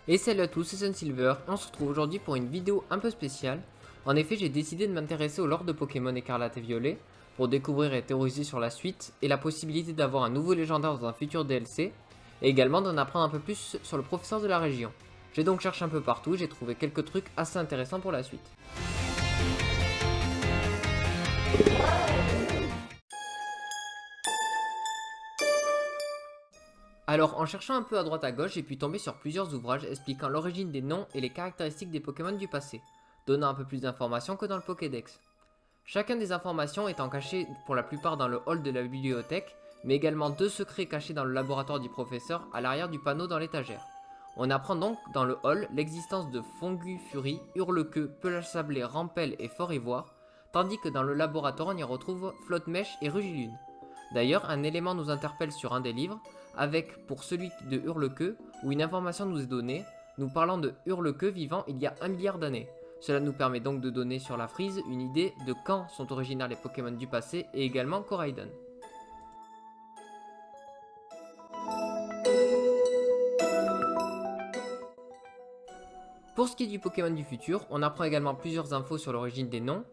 Et salut à tous, c'est Sunsilver et on se retrouve aujourd'hui pour une vidéo un peu spéciale. En effet, j'ai décidé de m'intéresser au lore de Pokémon Écarlate et Violet pour découvrir et théoriser sur la suite et la possibilité d'avoir un nouveau légendaire dans un futur DLC et également d'en apprendre un peu plus sur le professeur de la région. J'ai donc cherché un peu partout et j'ai trouvé quelques trucs assez intéressants pour la suite. Alors, en cherchant un peu à droite à gauche, j'ai pu tomber sur plusieurs ouvrages expliquant l'origine des noms et les caractéristiques des Pokémon du passé, donnant un peu plus d'informations que dans le Pokédex. Chacune des informations étant cachée pour la plupart dans le hall de la bibliothèque, mais également deux secrets cachés dans le laboratoire du professeur à l'arrière du panneau dans l'étagère. On apprend donc dans le hall l'existence de Fongu Fury, Hurlequeue, Pelage Sablé, Rampel et Fort Ivoire, tandis que dans le laboratoire on y retrouve Flotte-Mèche et Rugilune. D'ailleurs, un élément nous interpelle sur un des livres, avec pour celui de Hurlequeue, où une information nous est donnée, nous parlant de Hurlequeue vivant il y a 1 milliard d'années. Cela nous permet donc de donner sur la frise une idée de quand sont originaires les Pokémon du passé et également Koraidon. Pour ce qui est du Pokémon du futur, on apprend également plusieurs infos sur l'origine des noms,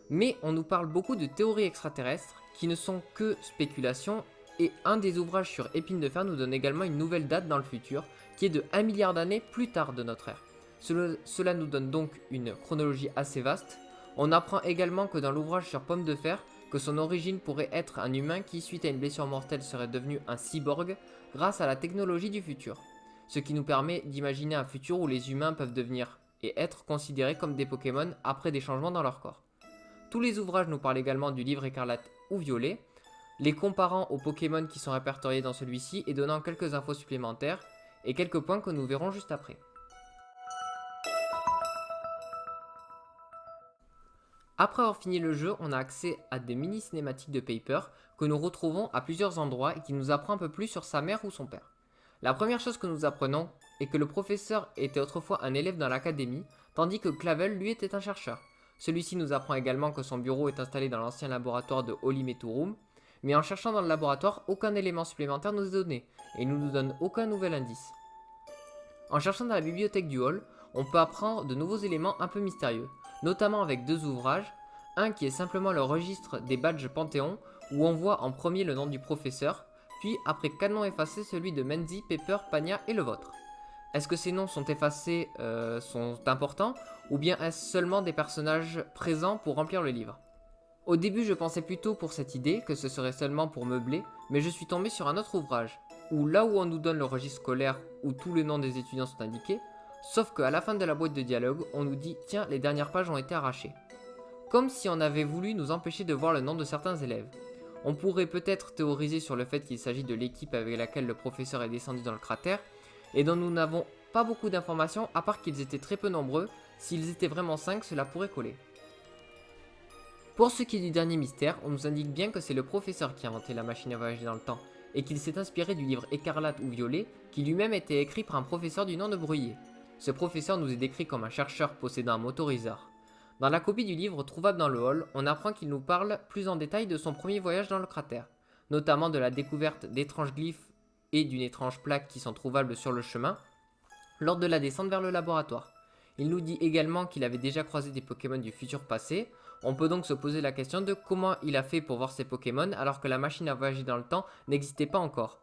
mais on nous parle beaucoup de théories extraterrestres qui ne sont que spéculations et un des ouvrages sur Épine de Fer nous donne également une nouvelle date dans le futur qui est de 1 milliard d'années plus tard de notre ère. Cela nous donne donc une chronologie assez vaste. On apprend également que dans l'ouvrage sur Pomme de Fer, que son origine pourrait être un humain qui, suite à une blessure mortelle, serait devenu un cyborg grâce à la technologie du futur. Ce qui nous permet d'imaginer un futur où les humains peuvent devenir et être considérés comme des Pokémon après des changements dans leur corps. Tous les ouvrages nous parlent également du livre Écarlate ou Violet, les comparant aux Pokémon qui sont répertoriés dans celui-ci et donnant quelques infos supplémentaires et quelques points que nous verrons juste après. Après avoir fini le jeu, on a accès à des mini cinématiques de Paper que nous retrouvons à plusieurs endroits et qui nous apprend un peu plus sur sa mère ou son père. La première chose que nous apprenons est que le professeur était autrefois un élève dans l'académie, tandis que Clavel lui était un chercheur. Celui-ci nous apprend également que son bureau est installé dans l'ancien laboratoire de Olimeturum, mais en cherchant dans le laboratoire, aucun élément supplémentaire nous est donné, et il ne nous donne aucun nouvel indice. En cherchant dans la bibliothèque du hall, on peut apprendre de nouveaux éléments un peu mystérieux, notamment avec deux ouvrages, un qui est simplement le registre des badges Panthéon, où on voit en premier le nom du professeur, puis après 4 noms effacés celui de Menzi, Pepper, Pagna et le vôtre. Est-ce que ces noms sont effacés, sont importants, ou bien est-ce seulement des personnages présents pour remplir le livre? Au début je pensais plutôt pour cette idée que ce serait seulement pour meubler, mais je suis tombé sur un autre ouvrage, où là où on nous donne le registre scolaire où tous les noms des étudiants sont indiqués, sauf qu'à la fin de la boîte de dialogue, on nous dit « Tiens, les dernières pages ont été arrachées ». Comme si on avait voulu nous empêcher de voir le nom de certains élèves. On pourrait peut-être théoriser sur le fait qu'il s'agit de l'équipe avec laquelle le professeur est descendu dans le cratère, et dont nous n'avons pas beaucoup d'informations à part qu'ils étaient très peu nombreux, s'ils étaient vraiment 5 cela pourrait coller. Pour ce qui est du dernier mystère, on nous indique bien que c'est le professeur qui a inventé la machine à voyager dans le temps, et qu'il s'est inspiré du livre Écarlate ou Violet, qui lui-même était écrit par un professeur du nom de Bruyère. Ce professeur nous est décrit comme un chercheur possédant un motoriseur. Dans la copie du livre trouvable dans le hall, on apprend qu'il nous parle plus en détail de son premier voyage dans le cratère, notamment de la découverte d'étranges glyphes et d'une étrange plaque qui sont trouvables sur le chemin, lors de la descente vers le laboratoire. Il nous dit également qu'il avait déjà croisé des Pokémon du futur passé. On peut donc se poser la question de comment il a fait pour voir ces Pokémon alors que la machine à voyager dans le temps n'existait pas encore.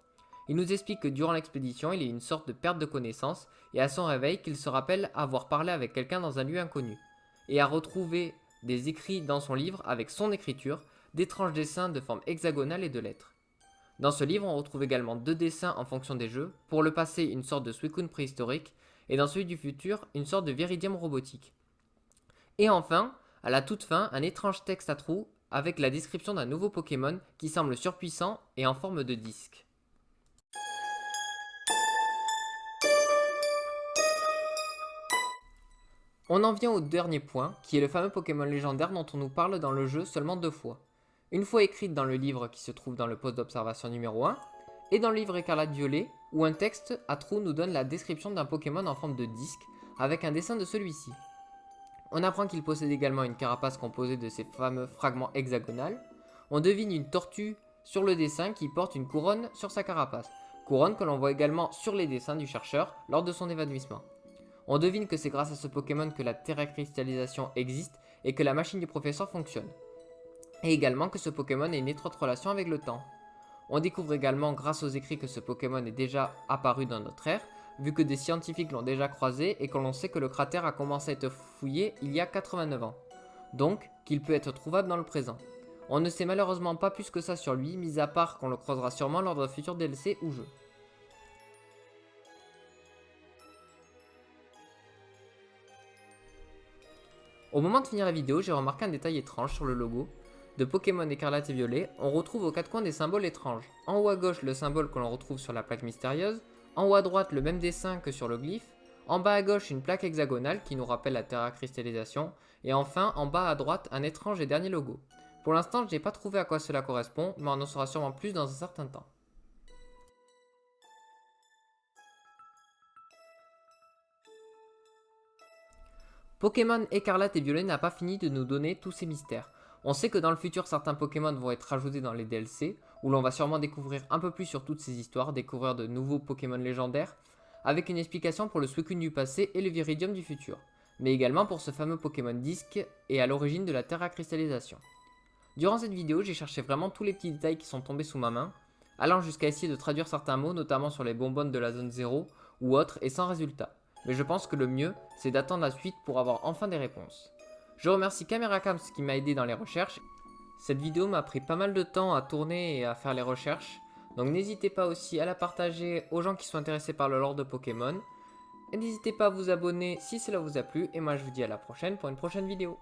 Il nous explique que durant l'expédition, il y a eu une sorte de perte de connaissance et à son réveil qu'il se rappelle avoir parlé avec quelqu'un dans un lieu inconnu et a retrouvé des écrits dans son livre avec son écriture, d'étranges dessins de forme hexagonale et de lettres. Dans ce livre, on retrouve également 2 dessins en fonction des jeux, pour le passé une sorte de Suicune préhistorique, et dans celui du futur, une sorte de Viridium robotique. Et enfin, à la toute fin, un étrange texte à trous avec la description d'un nouveau Pokémon qui semble surpuissant et en forme de disque. On en vient au dernier point, qui est le fameux Pokémon légendaire dont on nous parle dans le jeu seulement 2 fois. Une fois écrite dans le livre qui se trouve dans le poste d'observation numéro 1, et dans le livre Écarlate Violet, où un texte à trous nous donne la description d'un Pokémon en forme de disque, avec un dessin de celui-ci. On apprend qu'il possède également une carapace composée de ces fameux fragments hexagonales. On devine une tortue sur le dessin qui porte une couronne sur sa carapace. couronne que l'on voit également sur les dessins du chercheur lors de son évanouissement. On devine que c'est grâce à ce Pokémon que la terracrystallisation existe et que la machine du professeur fonctionne. Et également que ce Pokémon a une étroite relation avec le temps. On découvre également grâce aux écrits que ce Pokémon est déjà apparu dans notre ère, vu que des scientifiques l'ont déjà croisé et que l'on sait que le cratère a commencé à être fouillé il y a 89 ans. Donc, qu'il peut être trouvable dans le présent. On ne sait malheureusement pas plus que ça sur lui, mis à part qu'on le croisera sûrement lors d'un futur DLC ou jeu. Au moment de finir la vidéo, j'ai remarqué un détail étrange sur le logo. De Pokémon Écarlate et Violet, on retrouve aux quatre coins des symboles étranges. En haut à gauche, le symbole que l'on retrouve sur la plaque mystérieuse. En haut à droite, le même dessin que sur le glyphe. En bas à gauche, une plaque hexagonale qui nous rappelle la terracrystallisation. Et enfin, en bas à droite, un étrange et dernier logo. Pour l'instant, je n'ai pas trouvé à quoi cela correspond, mais on en saura sûrement plus dans un certain temps. Pokémon Écarlate et Violet n'a pas fini de nous donner tous ces mystères. On sait que dans le futur, certains Pokémon vont être ajoutés dans les DLC, où l'on va sûrement découvrir un peu plus sur toutes ces histoires, découvrir de nouveaux Pokémon légendaires, avec une explication pour le Suicune du passé et le Viridium du futur, mais également pour ce fameux Pokémon Disque et à l'origine de la terracrystallisation. Durant cette vidéo, j'ai cherché vraiment tous les petits détails qui sont tombés sous ma main, allant jusqu'à essayer de traduire certains mots, notamment sur les bonbonnes de la zone 0 ou autres, et sans résultat. Mais je pense que le mieux, c'est d'attendre la suite pour avoir enfin des réponses. Je remercie Cameracams qui m'a aidé dans les recherches. Cette vidéo m'a pris pas mal de temps à tourner et à faire les recherches, donc n'hésitez pas aussi à la partager aux gens qui sont intéressés par le lore de Pokémon. Et n'hésitez pas à vous abonner si cela vous a plu, et moi je vous dis à la prochaine pour une prochaine vidéo.